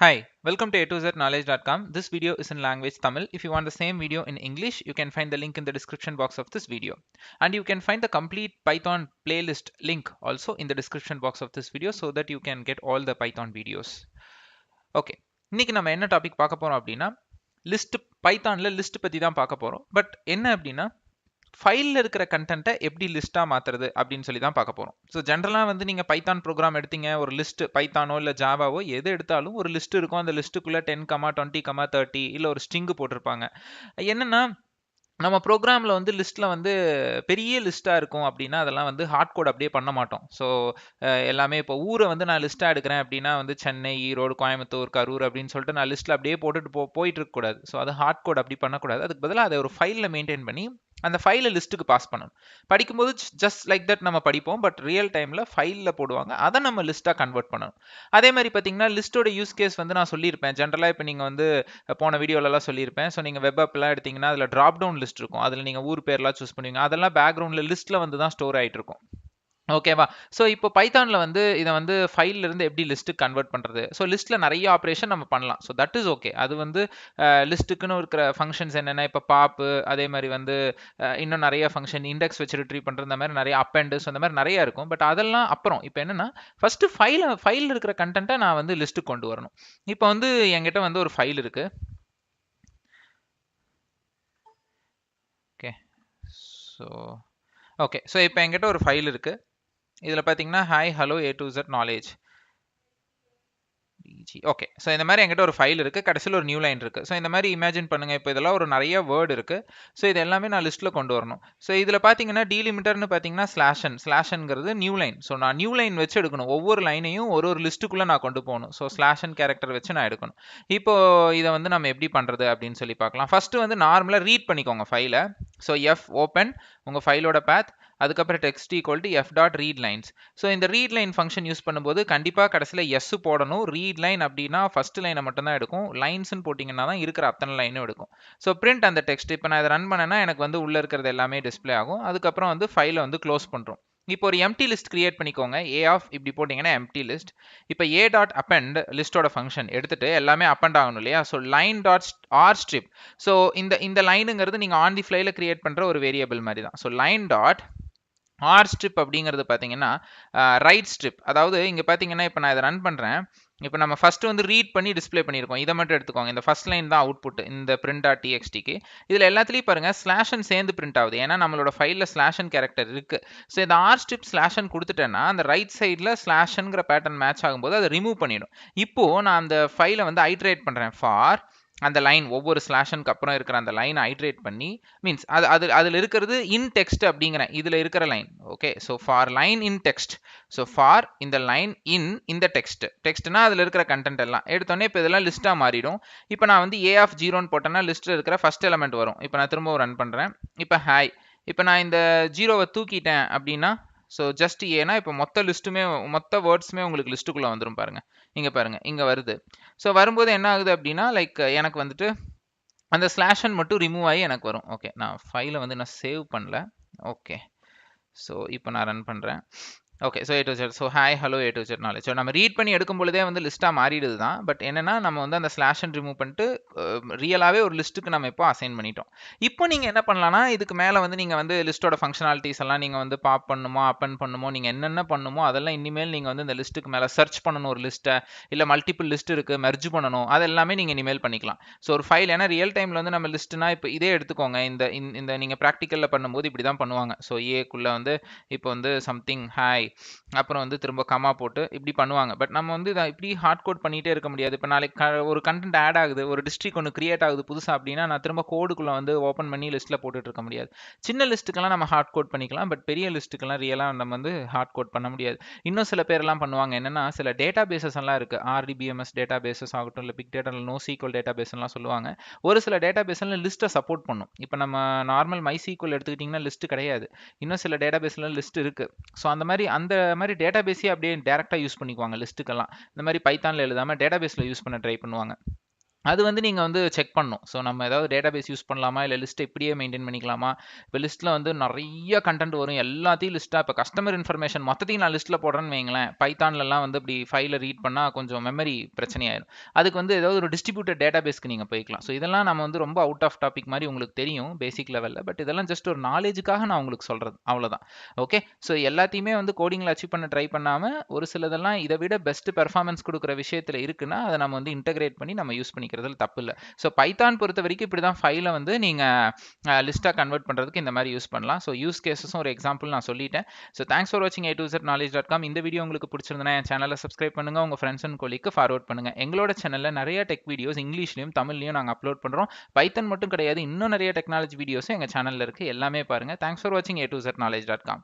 Hi, welcome to a2zknowledge.com. This video is in language Tamil. If you want the same video in English, you can find the link in the description box of this video. And you can find the complete Python playlist link also in the description box of this video so that you can get all the Python videos. Okay. இன்னைக்கு நம்ம என்ன topic பார்க்க போறோம் அப்படின்னா list பைத்தான்ல list பத்தி தான் பார்க்க போறோம். பட் என்ன அப்படின்னா ஃபைலில் இருக்கிற கண்டென்ட்டை எப்படி லிஸ்ட்டாக மாற்றுறது அப்படின்னு சொல்லி தான் பார்க்க போகிறோம். ஸோ ஜென்ரலாக வந்து நீங்கள் பைத்தான் ப்ரோக்ராம் எடுத்தீங்க, ஒரு லிஸ்ட் பைத்தானோ இல்லை ஜாவாவோ எது எடுத்தாலும் ஒரு லிஸ்ட் இருக்கும். அந்த லிஸ்ட்டுக்குள்ளே 10, 20, 30 இல்லை ஒரு ஸ்ட்ரிங்கு போட்டிருப்பாங்க. என்னென்னா நம்ம ப்ரோக்ராமில் வந்து லிஸ்ட்டில் வந்து பெரிய லிஸ்ட்டாக இருக்கும் அப்படின்னா அதெல்லாம் வந்து ஹார்ட் கோட் அப்படியே பண்ண மாட்டோம். ஸோ எல்லாமே இப்போ ஊரை வந்து நான் லிஸ்ட்டாக எடுக்கிறேன் அப்படின்னா வந்து சென்னை, ஈரோடு, கோயம்புத்தூர், கரூர் அப்படின்னு சொல்லிட்டு நான் லிஸ்ட்டில் அப்படியே போட்டுட்டு போயிட்டு இருக்கக்கூடாது. ஸோ அது ஹார்ட் கோட் அப்படி பண்ணக்கூடாது. அதுக்கு பதிலாக அதை ஒரு ஃபைலில் மெயின்டைன் பண்ணி அந்த ஃபைலை லிஸ்ட்டுக்கு பாஸ் பண்ணணும். படிக்கும்போது ஜஸ்ட் லைக் தட் நம்ம படிப்போம், பட் ரியல் டைமில் ஃபைலில் போடுவாங்க, அதை நம்ம லிஸ்ட்டாக கன்வெர்ட் பண்ணணும். அதே மாதிரி பார்த்தீங்கன்னா லிஸ்ட்டோட யூஸ் கேஸ் வந்து நான் சொல்லியிருப்பேன். ஜென்ரலாக இப்போ நீங்கள் வந்து போன வீடியோலலாம் சொல்லியிருப்பேன். ஸோ நீங்கள் வெப் ஆப்லாம் எடுத்தீங்கன்னா அதில் ட்ராப் டவுன் லிஸ்ட் இருக்கும். அதில் நீங்கள் ஊர் பேர்லாம் சூஸ் பண்ணுவீங்க. அதெல்லாம் பேக்ரவுண்டில் லிஸ்ட்டில் வந்து தான் ஸ்டோர் ஆகிட்டு இருக்கும். ஓகேவா? ஸோ இப்போ பைத்தானில் வந்து இதை வந்து ஃபைலில் இருந்து எப்படி லிஸ்ட்டுக்கு கன்வெர்ட் பண்ணுறது? ஸோ லிஸ்ட்டில் நிறைய ஆப்ரேஷன் நம்ம பண்ணலாம். So that is okay. அது வந்து லிஸ்ட்டுக்குன்னு இருக்கிற ஃபங்க்ஷன்ஸ் என்னென்ன, இப்போ பாப்பு, அதே மாதிரி வந்து இன்னும் நிறைய ஃபங்க்ஷன் இண்டெக்ஸ் வச்சு ரிட்ரீவ் பண்ணுறது, இந்த மாதிரி நிறைய அப்பெண்டு, ஸோ அந்த மாதிரி நிறைய இருக்கும். பட் அதெல்லாம் அப்புறம். இப்போ என்னென்னா ஃபஸ்ட்டு ஃபைலில் இருக்கிற கண்டென்ட்டை நான் வந்து லிஸ்ட்டுக்கு கொண்டு வரணும். இப்போ வந்து என்கிட்ட வந்து ஒரு ஃபைல் இருக்குது. ஓகே ஸோ இப்போ என்கிட்ட ஒரு ஃபைல் இருக்குது. இதில் பார்த்தீங்கன்னா hi hello A2Z knowledge. Okay, so இந்த மாதிரி என்கிட்ட ஒரு ஃபைல் இருக்குது. கடைசியில் ஒரு நியூ லைன் இருக்குது. ஸோ இந்த மாதிரி இமேஜின் பண்ணுங்கள். இப்போ இதெல்லாம் ஒரு நிறைய வேர்டு இருக்குது. ஸோ இது எல்லாமே நான் லிஸ்ட்டில் கொண்டு வரணும். ஸோ இதில் பார்த்தீங்கன்னா டீலிமிட்டர்னு பார்த்தீங்கன்னா ஸ்லாஷன்ங்கிறது நியூ லைன். ஸோ நான் நியூ லைன் வச்சு எடுக்கணும். ஒவ்வொரு லைனையும் ஒரு லிஸ்ட்டுக்குள்ளே நான் கொண்டு போகணும். ஸோ ஸ்லாஷன் கேரக்டர் வச்சு நான் எடுக்கணும். இப்போ இதை வந்து நம்ம எப்படி பண்ணுறது அப்படின்னு சொல்லி பார்க்கலாம். ஃபஸ்ட்டு வந்து நார்மலாக ரீட் பண்ணிக்கோங்க ஃபைலை. ஸோ எஃப் ஓப்பன் உங்கள் ஃபைலோட பேத், அதுக்கப்புறம் text equal to F dot read lines. So இந்த ரீட் லைன் ஃபங்க்ஷன் யூஸ் பண்ணும்போது கண்டிப்பாக கடைசியில் எஸ் போடணும். ரீட் லைன் அப்படின்னா ஃபர்ஸ்ட் லைனை மட்டும் தான் எடுக்கும். லைன்ஸ்னு போட்டிங்கன்னா தான் இருக்கிற அத்தனை லைனும் எடுக்கும். ஸோ பிரிண்ட் அந்த டெக்ஸ்ட். இப்போ நான் இதை ரன் பண்ணேன்னா எனக்கு வந்து உள்ளே இருக்கிறது எல்லாமே டிஸ்பிளே ஆகும். அதுக்கப்புறம் வந்து ஃபைலை வந்து க்ளோஸ் பண்ணுறோம். இப்போ ஒரு எம்டி லிஸ்ட் கிரியேட் பண்ணிக்கோங்க. ஏ ஆஃப் இப்படி போட்டிங்கன்னா எம்டி லிஸ்ட். இப்போ ஏ டாட் அப்பெண்ட் லிஸ்டோட ஃபங்க்ஷன் எடுத்துட்டு எல்லாமே அப்பெண்ட் ஆகணும் இல்லையா? So line dot rstrip. So இந்த லைனுங்கிறது நீங்கள் ஆன் தி ஃப்ளைல கிரியேட் பண்ணுற ஒரு வேரியபிள் மாதிரி தான். So line dot rstrip அப்படிங்கிறது பார்த்தீங்கன்னா ரைட் ஸ்ட்ரிப். அதாவது இங்கே பார்த்தீங்கன்னா இப்போ நான் இதை ரன் பண்ணுறேன். இப்போ நம்ம ஃபர்ஸ்ட் வந்து ரீட் பண்ணி டிஸ்பிளே பண்ணியிருக்கோம். இதை மட்டும் எடுத்துக்கோங்க. இந்த ஃபர்ஸ்ட் லைன் தான் அவுட்புட் இந்த print.txtக்கு. இதில் எல்லாத்துலேயும் பாருங்கள் ஸ்லாஷன் சேர்ந்து பிரிண்ட் ஆகுது. ஏன்னா நம்மளோட ஃபைலில் ஸ்லாஷன் கேரக்டர் இருக்குது. ஸோ இந்த ஆர் ஸ்ட்ரிப் ஸ்லாஷன் கொடுத்துட்டேன்னா அந்த ரைட் சைடில் ஸ்லாஷனுங்கிற பேட்டர்ன் மேட்ச் ஆகும்போது அதை ரிமூவ் பண்ணிடும். இப்போது நான் அந்த ஃபைலை வந்து ஐட்ரேட் பண்ணுறேன். ஃபார் அந்த லைன் ஒவ்வொரு ஸ்லாஷனுக்கு அப்புறம் இருக்கிற அந்த லைனை ஐட்ரேட் பண்ணி மீன்ஸ் அதில் இருக்கிறது இன் டெக்ஸ்ட் அப்படிங்கிறேன். இதில் இருக்கிற line. Okay, so for line in text. So for இந்த லைன் இன் இந்த டெக்ஸ்ட்னா அதில் இருக்கிற கண்டென்ட் எல்லாம் எடுத்தோடனே இப்போ இதெல்லாம் லிஸ்ட்டாக மாறிடும். இப்போ நான் வந்து ஏ ஆஃப் 0ன்னு போட்டேன்னா லிஸ்ட்டில் இருக்கிற ஃபர்ஸ்ட் எலமெண்ட் வரும். இப்போ நான் திரும்ப ரன் பண்ணுறேன். இப்போ ஹாய். இப்போ நான் இந்த 0வை தூக்கிட்டேன் அப்படின்னா ஸோ ஜஸ்ட் ஏன்னா இப்போ மொத்த வேர்ட்ஸுமே உங்களுக்கு லிஸ்ட்டுக்குள்ளே வந்துடும். பாருங்கள், இங்கே பாருங்கள், இங்கே வருது. ஸோ வரும்போது என்ன ஆகுது அப்படின்னா லைக் எனக்கு வந்துட்டு அந்த ஸ்லாஷன் மட்டும் ரிமூவ் ஆகி எனக்கு வரும். ஓகே, நான் ஃபைலை வந்து நான் சேவ் பண்ணல. ஓகே, ஸோ இப்போ நான் ரன் பண்ணுறேன். Okay, so A2Z. So hi hello A2Z knowledge. So நம்ம ரீட் பண்ணி எடுக்கும் பொழுதே வந்து லிஸ்ட்டாக மாறிடுது தான். பட் என்னென்னா நம்ம வந்து அந்த ஸ்லாஷன் ரிமூவ் பண்ணிட்டு ரியலாகவே ஒரு லிஸ்ட்டுக்கு நம்ம இப்போ அசைன் பண்ணிட்டோம். இப்போ நீங்கள் என்ன பண்ணலாம்னா இதுக்கு மேலே வந்து நீங்கள் வந்து லிஸ்ட்டோட ஃபங்க்ஷனாலிட்டிஸ் எல்லாம் நீங்கள் வந்து பாப் பண்ணுமோ அப்பன் பண்ணுமோ நீங்கள் என்னென்ன பண்ணுமோ அதெல்லாம் இனிமேல் நீங்கள் வந்து இந்த லிஸ்ட்டுக்கு மேலே சர்ச் பண்ணணும். ஒரு லிஸ்ட்டை இல்லை மல்டிபிள் லிஸ்ட் இருக்குது மெர்ஜ் பண்ணணும். அது எல்லாமே நீங்கள் இனிமேல் பண்ணிக்கலாம். ஸோ ஒரு ஃபைல் ஏன்னா ரியல் டைமில் வந்து நம்ம லிஸ்ட்டுனா இப்போ இதே எடுத்துக்கோங்க. இந்த நீங்கள் ப்ராக்டிக்கலில் பண்ணும்போது இப்படி தான் பண்ணுவாங்க. ஸோ ஏக்குள்ளே வந்து இப்போ வந்து சம்திங் ஹாய், அப்புறம் வந்து திரும்ப கமா போட்டு இப்படி பண்ணுவாங்க. பட் நம்ம வந்து இதை இப்படி ஹார்ட் கோட் பண்ணிகிட்டே இருக்க முடியாது. இப்போ நாளைக்கு ஒரு கண்டென்ட் ஆட் ஆகுது, ஒரு டிஸ்ட்ரிக்ட் ஒன்று கிரியேட் ஆகுது புதுசாக அப்படின்னா நான் திரும்ப கோடுக்குள்ளே வந்து ஓப்பன் பண்ணி லிஸ்ட்டில் போட்டுட்டு இருக்க முடியாது. சின்ன லிஸ்ட்டுக்கெல்லாம் நம்ம ஹார்ட் கோட் பண்ணிக்கலாம். பட் பெரிய லிஸ்ட்டுக்கெல்லாம் ரியலாக நம்ம வந்து ஹார்ட் கோட் பண்ண முடியாது. இன்னும் சில பேரெல்லாம் பண்ணுவாங்க என்னென்னா சில டேட்டா பேசஸ் எல்லாம் இருக்குது. RDBMS டேட்டா பேசஸ் ஆகட்டும், இல்லை பிக் டேட்டா, NoSQL டேட்டா பேஸ்லாம் சொல்லுவாங்க. ஒரு சில டேட்டா பேஸ்லாம் லிஸ்ட்டை சப்போர்ட் பண்ணும். இப்போ நம்ம நார்மல் MySQL எடுத்துக்கிட்டிங்கன்னா லிஸ்ட்டு கிடையாது. இன்னும் சில டேட்டா பேஸ்லாம் லிஸ்ட் இருக்குது. ஸோ அந்த மாதிரி டேட்டா பேஸே அப்படியே டேரெக்டாக யூஸ் பண்ணிக்குவாங்க லிஸ்ட்டுக்கெல்லாம். இந்த மாதிரி பைத்தானில் எழுதாமல் டேட்டா பேஸில் யூஸ் பண்ண ட்ரை பண்ணுவாங்க. அது வந்து நீங்க வந்து செக் பண்ணணும். ஸோ நம்ம ஏதாவது டேட்டாபேஸ் யூஸ் பண்ணலாமா? இல்ல லிஸ்ட்ட இப்படியே மெயின்டெயின் பண்ணிக்கலாமா? இப்ப லிஸ்ட்ல வந்து நெறைய கன்டென்ட் வரும். எல்லாத்தையும் லிஸ்ட்டா இப்ப கஸ்டமர் இன்ஃபர்மேஷன் மொத்தத்தையும் நான் லிஸ்ட்ல போடுறேன்னு வையுங்களேன். பைத்தான்லலாம் வந்து இப்படி ஃபைல ரீட் பண்ணா கொஞ்சம் மெமரி பிரச்சனையாயிரும். அதுக்கு வந்து ஏதாவது ஒரு டிஸ்ட்ரிபியூட்டட் டேட்டாபேஸ்க்கு நீங்க போய்க்கலாம். ஸோ இதெல்லாம் நம்ம வந்து ரொம்ப அவுட் ஆஃப் டாபிக் மாரி உங்களுக்கு தெரியும் பேசிக் லெவல்ல. பட் இதெல்லாம் ஜஸ்ட் ஒரு நாலேட்ஜ்க்காக நான் உங்களுக்கு சொல்றது. அவ்வளோதான். ஓகே. ஸோ எல்லாத்தையுமே வந்து கோடிங்ல அச்சீவ் பண்ண ட்ரை பண்ணாம, ஒரு சிலதெல்லாம் இத விட பெஸ்ட் பெர்ஃபார்மன்ஸ் குடுக்குற விஷயத்துல இருக்குன்னா, அத நம்ம வந்து இன்டகிரேட் பண்ணி நம்ம யூஸ் பண்ணிக்கிறதுல தப்பில்ல. ஸோ பைத்தான் பொறுத்தவரைக்கும் இப்படி தான் ஃபைல வந்து நீங்க லிஸ்ட்டா கன்வெர்ட் பண்றதுக்கு இந்த மாரி யூஸ் பண்ணலாம். ஸோ யூஸ் கேஸஸும் ஒரு எக்ஸாம்பிள் நான் சொல்லிட்டேன். ஸோ தேங்க்ஸ் ஃபார் வாட்சிங் A2Z Knowledge.com. இந்த வீடியோ உங்களுக்கு பிடிச்சிருந்தனா என் சேனலை சப்ஸ்கிரைப் பண்ணுங்க. உங்க ஃப்ரெண்ட்ஸ் அண்ட் கொலீக்கு ஃபார்வர்ட் பண்ணுங்க. எங்களோட சேனல்ல நிறைய டெக் வீடியோஸ் இங்கிலீஷ்லயும் தமிழ்லயும் நாங்க அப்லோட் பண்றோம். பைத்தன் மட்டும் கிடையாது, இன்னும் நிறைய டெக்னாலஜி வீடியோஸும் எங்க சேனல்ல இருக்கு. எல்லாமே பாருங்க. தேங்க்ஸ் ஃபார் வாட்சிங் A2Z Knowledge.com.